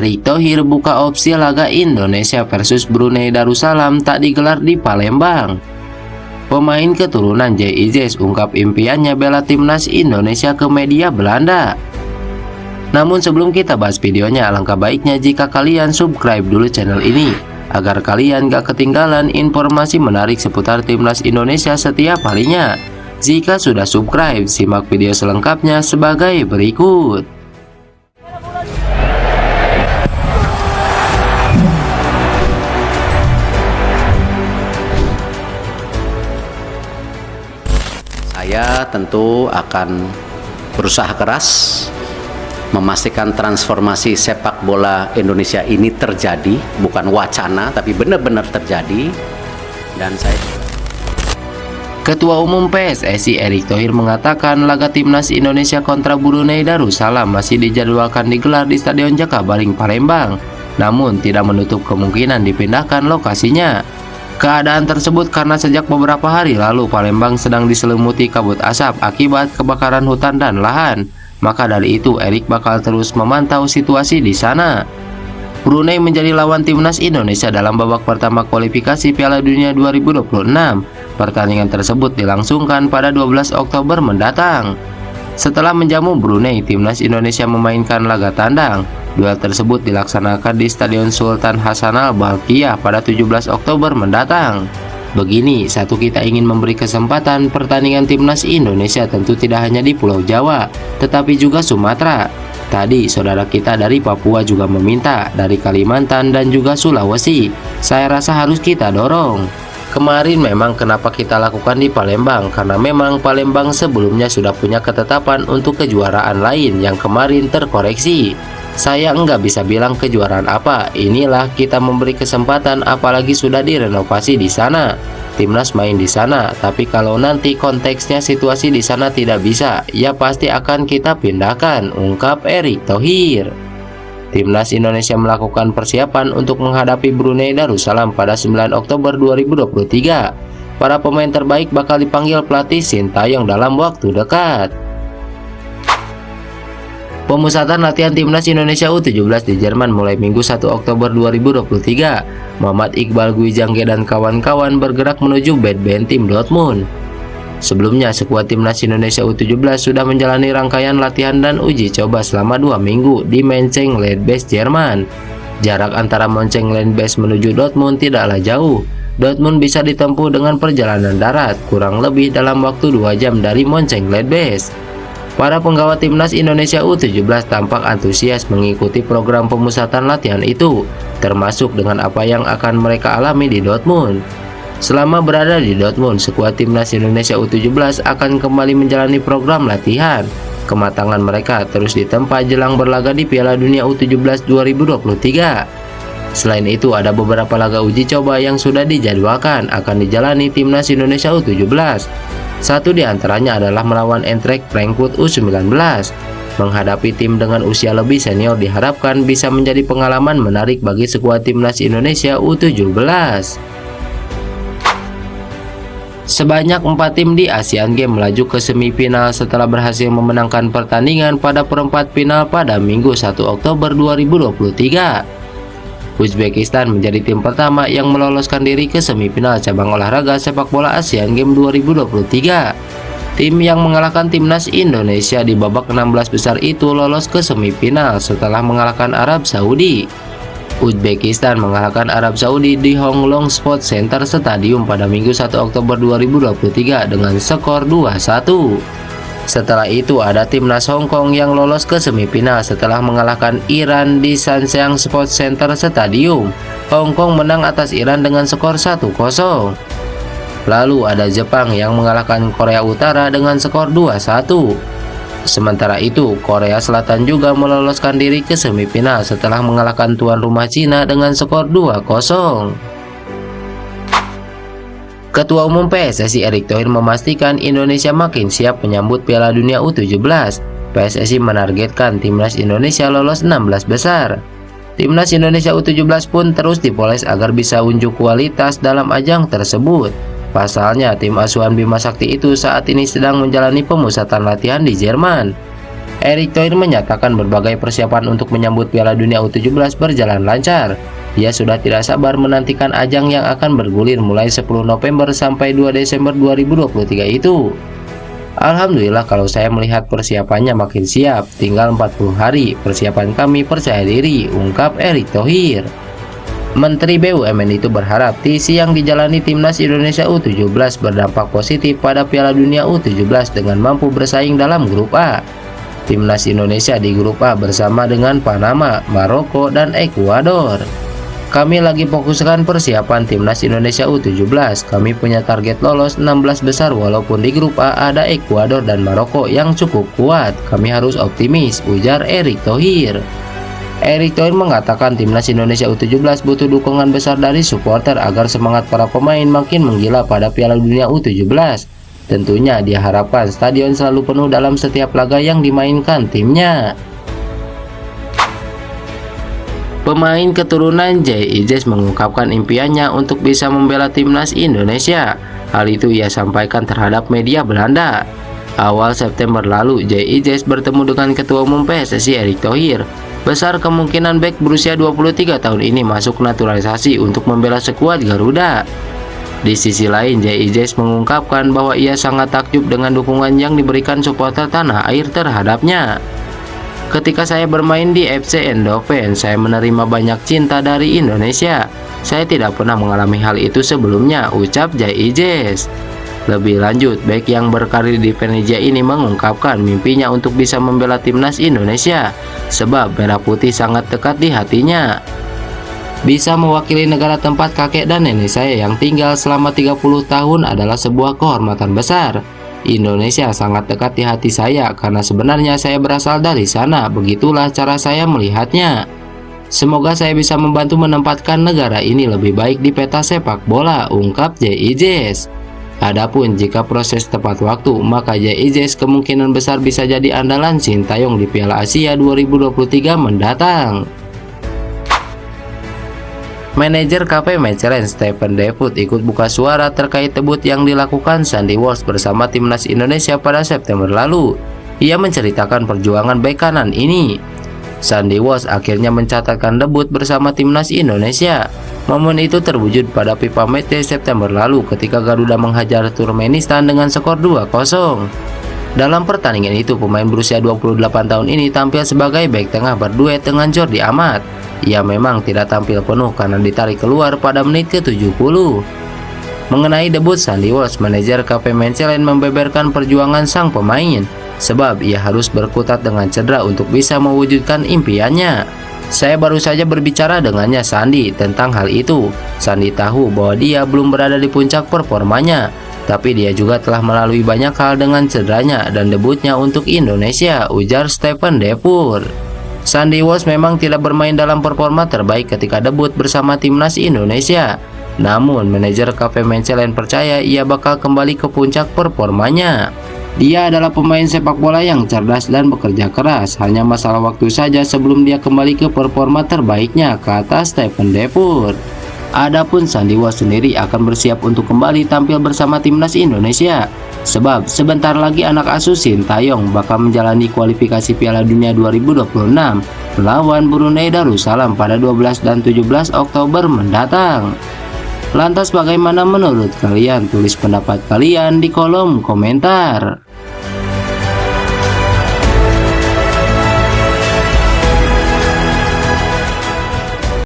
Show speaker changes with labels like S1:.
S1: Erick Thohir buka opsi laga Indonesia versus Brunei Darussalam tak digelar di Palembang. Pemain keturunan JIZ ungkap impiannya bela timnas Indonesia ke media Belanda. Namun sebelum kita bahas videonya, alangkah baiknya jika kalian subscribe dulu channel ini agar kalian gak ketinggalan informasi menarik seputar timnas Indonesia setiap harinya. Jika sudah subscribe, simak video selengkapnya sebagai berikut.
S2: Saya tentu akan berusaha keras memastikan transformasi sepak bola Indonesia ini terjadi, bukan wacana tapi benar-benar terjadi. Dan
S1: Ketua Umum PSSI Erick Thohir mengatakan laga timnas Indonesia kontra Brunei Darussalam masih dijadwalkan digelar di Stadion Jakabaring Palembang, namun tidak menutup kemungkinan dipindahkan lokasinya. Keadaan tersebut karena sejak beberapa hari lalu Palembang sedang diselimuti kabut asap akibat kebakaran hutan dan lahan. Maka dari itu Erick bakal terus memantau situasi di sana. Brunei menjadi lawan timnas Indonesia dalam babak pertama kualifikasi Piala Dunia 2026. Pertandingan tersebut dilangsungkan pada 12 Oktober mendatang. Setelah menjamu Brunei, timnas Indonesia memainkan laga tandang. Duel tersebut dilaksanakan di Stadion Sultan Hasanal Bolkiah pada 17 Oktober mendatang. Begini, kita ingin memberi kesempatan pertandingan timnas Indonesia tentu tidak hanya di Pulau Jawa, tetapi juga Sumatera. Tadi saudara kita dari Papua juga meminta, dari Kalimantan dan juga Sulawesi. Saya rasa harus kita dorong. Kemarin memang kenapa kita lakukan di Palembang, karena memang Palembang sebelumnya sudah punya ketetapan untuk kejuaraan lain yang kemarin terkoreksi. Saya enggak bisa bilang kejuaraan apa. Inilah kita memberi kesempatan, apalagi sudah direnovasi di sana. Timnas main di sana, tapi kalau nanti konteksnya situasi di sana tidak bisa, ya pasti akan kita pindahkan, ungkap Erick Thohir. Timnas Indonesia melakukan persiapan untuk menghadapi Brunei Darussalam pada 9 Oktober 2023. Para pemain terbaik bakal dipanggil pelatih Sintayong dalam waktu dekat. Pemusatan latihan timnas Indonesia U17 di Jerman mulai Minggu 1 Oktober 2023. Muhammad Iqbal Gwijangge dan kawan-kawan bergerak menuju Bad Tim Dortmund. Sebelumnya, skuad timnas Indonesia U17 sudah menjalani rangkaian latihan dan uji coba selama 2 minggu di Mönchengladbach, Jerman. Jarak antara Mönchengladbach menuju Dortmund tidaklah jauh. Dortmund bisa ditempuh dengan perjalanan darat, kurang lebih dalam waktu 2 jam dari Mönchengladbach. Para penggawa timnas Indonesia U17 tampak antusias mengikuti program pemusatan latihan itu, termasuk dengan apa yang akan mereka alami di Dortmund. Selama berada di Dortmund, skuad timnas Indonesia U17 akan kembali menjalani program latihan. Kematangan mereka terus ditempa jelang berlaga di Piala Dunia U17 2023. Selain itu, ada beberapa laga uji coba yang sudah dijadwalkan akan dijalani timnas Indonesia U17. Satu di antaranya adalah melawan Eintracht Frankfurt U19. Menghadapi tim dengan usia lebih senior diharapkan bisa menjadi pengalaman menarik bagi skuad timnas Indonesia U17. Sebanyak 4 tim di Asian Games melaju ke semifinal setelah berhasil memenangkan pertandingan pada perempat final pada Minggu 1 Oktober 2023. Uzbekistan menjadi tim pertama yang meloloskan diri ke semifinal cabang olahraga sepak bola Asian Games 2023. Tim yang mengalahkan timnas Indonesia di babak 16 besar itu lolos ke semifinal setelah mengalahkan Arab Saudi. Uzbekistan mengalahkan Arab Saudi di Hong Long Sports Center Stadium pada Minggu 1 Oktober 2023 dengan skor 2-1. Setelah itu ada timnas Hong Kong yang lolos ke semifinal setelah mengalahkan Iran di Sanseang Sports Center Stadium. Hong Kong menang atas Iran dengan skor 1-0. Lalu ada Jepang yang mengalahkan Korea Utara dengan skor 2-1. Sementara itu, Korea Selatan juga meloloskan diri ke semifinal setelah mengalahkan tuan rumah Cina dengan skor 2-0. Ketua Umum PSSI Erick Thohir memastikan Indonesia makin siap menyambut Piala Dunia U17. PSSI menargetkan timnas Indonesia lolos 16 besar. Timnas Indonesia U17 pun terus dipoles agar bisa unjuk kualitas dalam ajang tersebut. Pasalnya, tim asuhan Bima Sakti itu saat ini sedang menjalani pemusatan latihan di Jerman. Erick Thohir menyatakan berbagai persiapan untuk menyambut Piala Dunia U17 berjalan lancar. Ia sudah tidak sabar menantikan ajang yang akan bergulir mulai 10 November sampai 2 Desember 2023 itu. Alhamdulillah kalau saya melihat persiapannya makin siap, tinggal 40 hari, persiapan kami percaya diri, ungkap Erick Thohir. Menteri BUMN itu berharap TC yang dijalani Timnas Indonesia U17 berdampak positif pada Piala Dunia U17 dengan mampu bersaing dalam grup A. Timnas Indonesia di grup A bersama dengan Panama, Maroko, dan Ekuador. Kami lagi fokuskan persiapan Timnas Indonesia U17. Kami punya target lolos 16 besar walaupun di grup A ada Ekuador dan Maroko yang cukup kuat. Kami harus optimis, ujar Erick Thohir. Erick Thohir mengatakan Timnas Indonesia U17 butuh dukungan besar dari supporter agar semangat para pemain makin menggila pada Piala Dunia U17. Tentunya dia harapkan stadion selalu penuh dalam setiap laga yang dimainkan timnya. Pemain keturunan J.I. Jez mengungkapkan impiannya untuk bisa membela Timnas Indonesia. Hal itu ia sampaikan terhadap media Belanda. Awal September lalu, J.I. Jez bertemu dengan Ketua Umum PSSI Erick Thohir. Besar kemungkinan bek berusia 23 tahun ini masuk naturalisasi untuk membela skuad Garuda. Di sisi lain, J.I. Jez mengungkapkan bahwa ia sangat takjub dengan dukungan yang diberikan supporter tanah air terhadapnya. Ketika saya bermain di FC Eindhoven, saya menerima banyak cinta dari Indonesia. Saya tidak pernah mengalami hal itu sebelumnya, ucap J.I. Jez. Lebih lanjut, bek yang berkarir di Venezia ini mengungkapkan mimpinya untuk bisa membela Timnas Indonesia, sebab merah putih sangat dekat di hatinya. Bisa mewakili negara tempat kakek dan nenek saya yang tinggal selama 30 tahun adalah sebuah kehormatan besar. Indonesia sangat dekat di hati saya karena sebenarnya saya berasal dari sana, begitulah cara saya melihatnya. Semoga saya bisa membantu menempatkan negara ini lebih baik di peta sepak bola, ungkap J.I. Jez. Adapun jika proses tepat waktu, maka J.I. Jez kemungkinan besar bisa jadi andalan Sintayong di Piala Asia 2023 mendatang. Manajer KP Mechelen Steven Defoe ikut buka suara terkait debut yang dilakukan Sandy Walsh bersama Timnas Indonesia pada September lalu. Ia menceritakan perjuangan bek kanan ini. Sandy Walsh akhirnya mencatatkan debut bersama Timnas Indonesia. Momen itu terwujud pada FIFA Matchday September lalu ketika Garuda menghajar Turkmenistan dengan skor 2-0. Dalam pertandingan itu, pemain berusia 28 tahun ini tampil sebagai bek tengah berduet dengan Jordi Amat. Ia memang tidak tampil penuh karena ditarik keluar pada menit ke-70. Mengenai debut Sandy Walsh, manajer KP Mechelen membeberkan perjuangan sang pemain, sebab ia harus berkutat dengan cedera untuk bisa mewujudkan impiannya. Saya baru saja berbicara dengannya Sandy tentang hal itu. Sandy tahu bahwa dia belum berada di puncak performanya, tapi dia juga telah melalui banyak hal dengan cederanya dan debutnya untuk Indonesia, ujar Steven Defoe. Sandy Walsh memang tidak bermain dalam performa terbaik ketika debut bersama Timnas Indonesia. Namun, manajer KP Mechelen percaya ia bakal kembali ke puncak performanya. Dia adalah pemain sepak bola yang cerdas dan bekerja keras. Hanya masalah waktu saja sebelum dia kembali ke performa terbaiknya, kata Steven Defoe. Adapun Sandy Walsh sendiri akan bersiap untuk kembali tampil bersama Timnas Indonesia. Sebab sebentar lagi anak asuh Sintayong bakal menjalani kualifikasi Piala Dunia 2026 melawan Brunei Darussalam pada 12 dan 17 Oktober mendatang. Lantas bagaimana menurut kalian? Tulis pendapat kalian di kolom komentar.